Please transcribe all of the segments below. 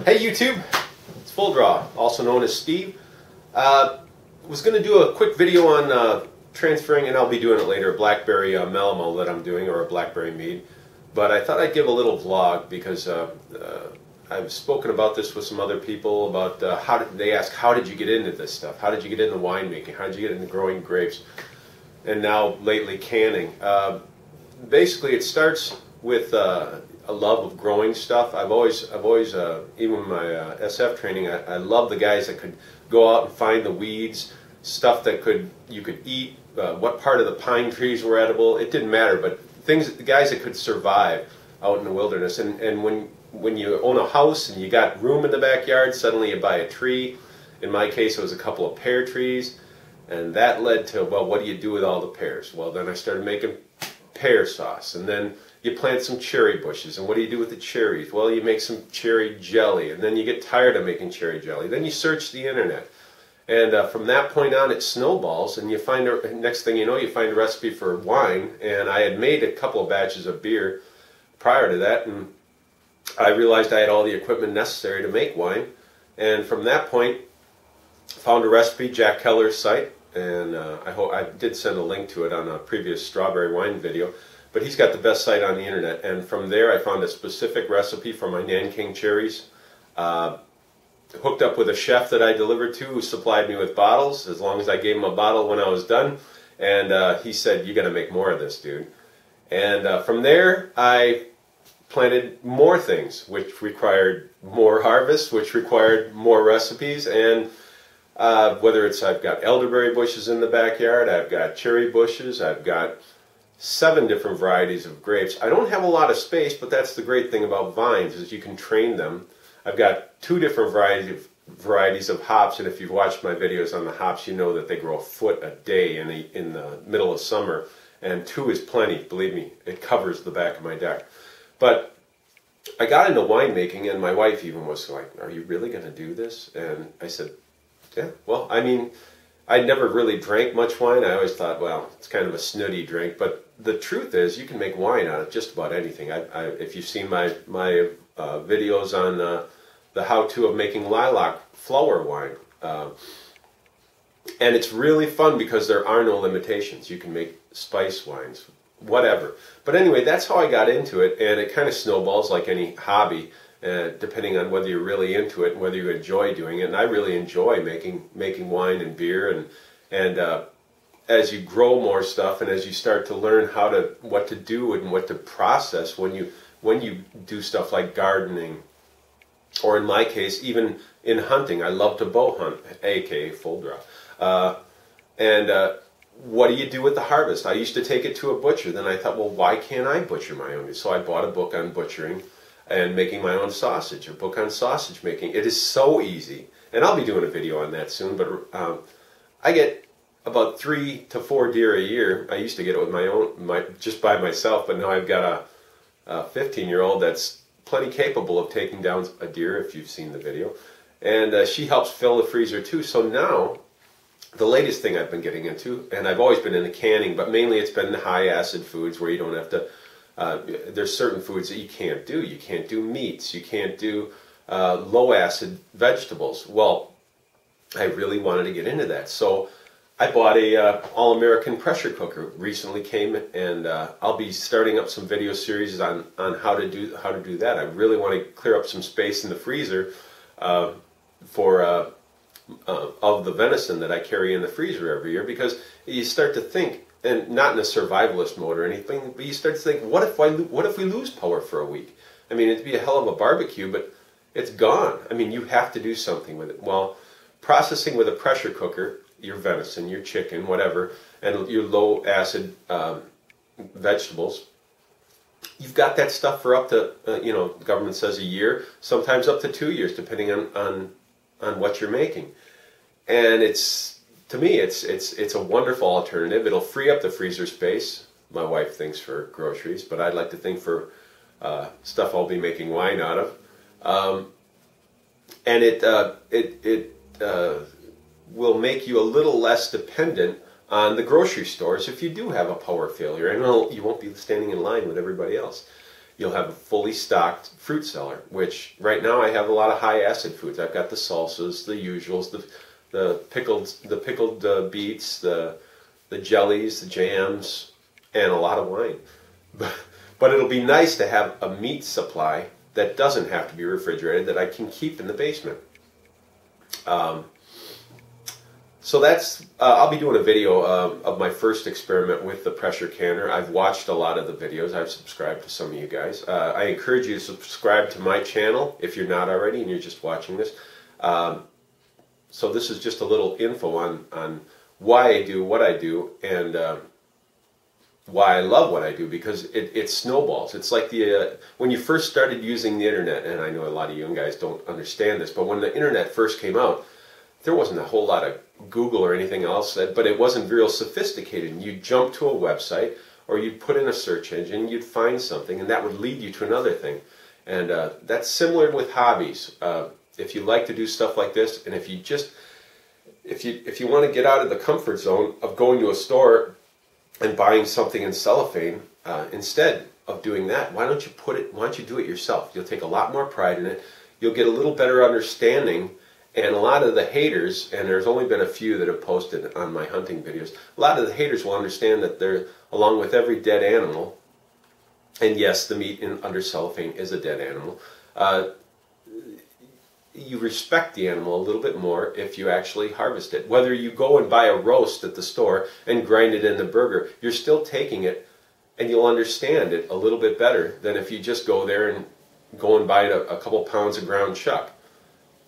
Hey YouTube, it's Full Draw, also known as Steve. Was going to do a quick video on transferring, and I'll be doing it later, a blackberry mellow that I'm doing, or a blackberry mead. But I thought I'd give a little vlog because I've spoken about this with some other people about they ask, how did you get into this stuff? How did you get into winemaking? How did you get into growing grapes? And now lately canning. Basically, it starts with a love of growing stuff. I've always even my SF training, I love the guys that could go out and find the weeds, stuff that you could eat, what part of the pine trees were edible. It didn't matter, but the guys that could survive out in the wilderness. And when you own a house and you got room in the backyard, suddenly you buy a tree. In my case, it was a couple of pear trees, and that led to, well, what do you do with all the pears? Well, then I started making pear sauce, and then you plant some cherry bushes, and what do you do with the cherries? Well, you make some cherry jelly, and then you get tired of making cherry jelly. Then you search the internet, and from that point on it snowballs, and you find, next thing you know, you find a recipe for wine. And I had made a couple of batches of beer prior to that, and I realized I had all the equipment necessary to make wine. And from that point, found a recipe, Jack Keller's site, and I did send a link to it on a previous strawberry wine video. But he's got the best site on the internet, and from there I found a specific recipe for my Nanking cherries. Hooked up with a chef that I delivered to, who supplied me with bottles, as long as I gave him a bottle when I was done. And he said, "You got to make more of this, dude." And from there I planted more things, which required more harvest, which required more recipes. And whether it's, I've got elderberry bushes in the backyard, I've got cherry bushes, I've got 7 different varieties of grapes. I don't have a lot of space, but that's the great thing about vines, is you can train them. I've got 2 different varieties of hops, and if you've watched my videos on the hops, you know that they grow a foot a day in the middle of summer, and 2 is plenty, believe me. It covers the back of my deck. But I got into winemaking, and my wife even was like, "Are you really going to do this?" And I said, "Yeah, well, I mean, I never really drank much wine. I always thought, well, it's kind of a snooty drink." But the truth is, you can make wine out of just about anything. If you've seen my videos on the how-to of making lilac flower wine, and it's really fun because there are no limitations. You can make spice wines, whatever. But anyway, that's how I got into it, and it kind of snowballs like any hobby, depending on whether you're really into it and whether you enjoy doing it. And I really enjoy making wine and beer, and as you grow more stuff, and as you start to learn what to do and what to process when you do stuff like gardening, or in my case, even in hunting. I love to bow hunt, aka full draw. What do you do with the harvest? I used to take it to a butcher. Then I thought, well, why can't I butcher my own? So I bought a book on butchering and making my own sausage, a book on sausage making. It is so easy, and I'll be doing a video on that soon. But I get about 3 to 4 deer a year. I used to get it with just by myself, but now I've got a 15-year-old that's plenty capable of taking down a deer, if you've seen the video. And she helps fill the freezer too. So now, the latest thing I've been getting into, and I've always been into canning, but mainly it's been high acid foods where you don't have to, there's certain foods that you can't do. You can't do meats. You can't do low acid vegetables. Well, I really wanted to get into that. So I bought a all-American pressure cooker. Recently came, and I'll be starting up some video series on how to do that. I really want to clear up some space in the freezer of the venison that I carry in the freezer every year, because you start to think, and not in a survivalist mode or anything, but you start to think, what if we lose power for a week? I mean, it'd be a hell of a barbecue, but it's gone. I mean, you have to do something with it. Well, processing with a pressure cooker, your venison, your chicken, whatever, and your low acid vegetables, you've got that stuff for up to, the government says a year, sometimes up to 2 years, depending on what you're making. And to me, it's a wonderful alternative. It'll free up the freezer space. My wife thinks for groceries, but I'd like to think for stuff I'll be making wine out of. And it will make you a little less dependent on the grocery stores if you do have a power failure. And you won't be standing in line with everybody else. you'll have a fully stocked fruit cellar, which right now I have a lot of high acid foods. I've got the salsas, the usuals, the pickled beets, the jellies, the jams, and a lot of wine. But it'll be nice to have a meat supply that doesn't have to be refrigerated, that I can keep in the basement. So that's, I'll be doing a video of my first experiment with the pressure canner. I've watched a lot of the videos. I've subscribed to some of you guys. I encourage you to subscribe to my channel if you're not already and you're just watching this. So this is just a little info on why I do what I do, and why I love what I do, because it snowballs. It's like when you first started using the internet, and I know a lot of you guys don't understand this, but when the internet first came out, there wasn't a whole lot of Google or anything else, but it wasn't real sophisticated. You'd jump to a website, or you'd put in a search engine, you'd find something, and that would lead you to another thing. And that's similar with hobbies. If you like to do stuff like this, and if you want to get out of the comfort zone of going to a store and buying something in cellophane, instead of doing that, why don't you do it yourself? You'll take a lot more pride in it. You'll get a little better understanding. And a lot of the haters, and there's only been a few that have posted on my hunting videos, a lot of the haters will understand that they're, along with every dead animal, and yes, the meat under cellophane is a dead animal, you respect the animal a little bit more if you actually harvest it. Whether you go and buy a roast at the store and grind it in the burger, you're still taking it, and you'll understand it a little bit better than if you just go there and go and buy a couple pounds of ground chuck.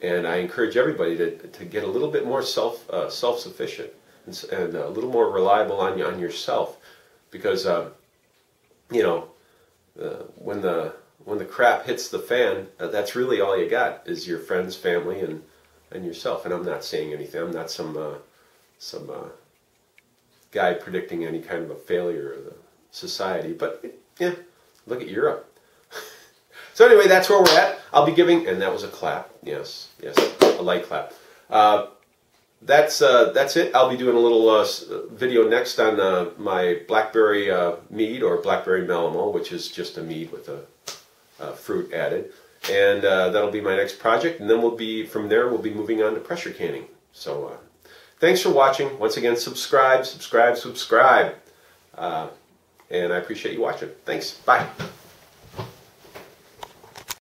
And I encourage everybody to get a little bit more self-sufficient and a little more reliable on yourself, because you know, when the crap hits the fan, that's really all you got is your friends, family, and yourself. And I'm not saying anything. I'm not some guy predicting any kind of a failure of the society. But yeah, look at Europe. So anyway, that's where we're at. I'll be giving, and that was a clap. Yes, a light clap. That's it. I'll be doing a little video next on my blackberry mead, or blackberry melamo, which is just a mead with a fruit added, and that'll be my next project. And then from there we'll be moving on to pressure canning. So thanks for watching. Once again, subscribe, and I appreciate you watching. Thanks. Bye.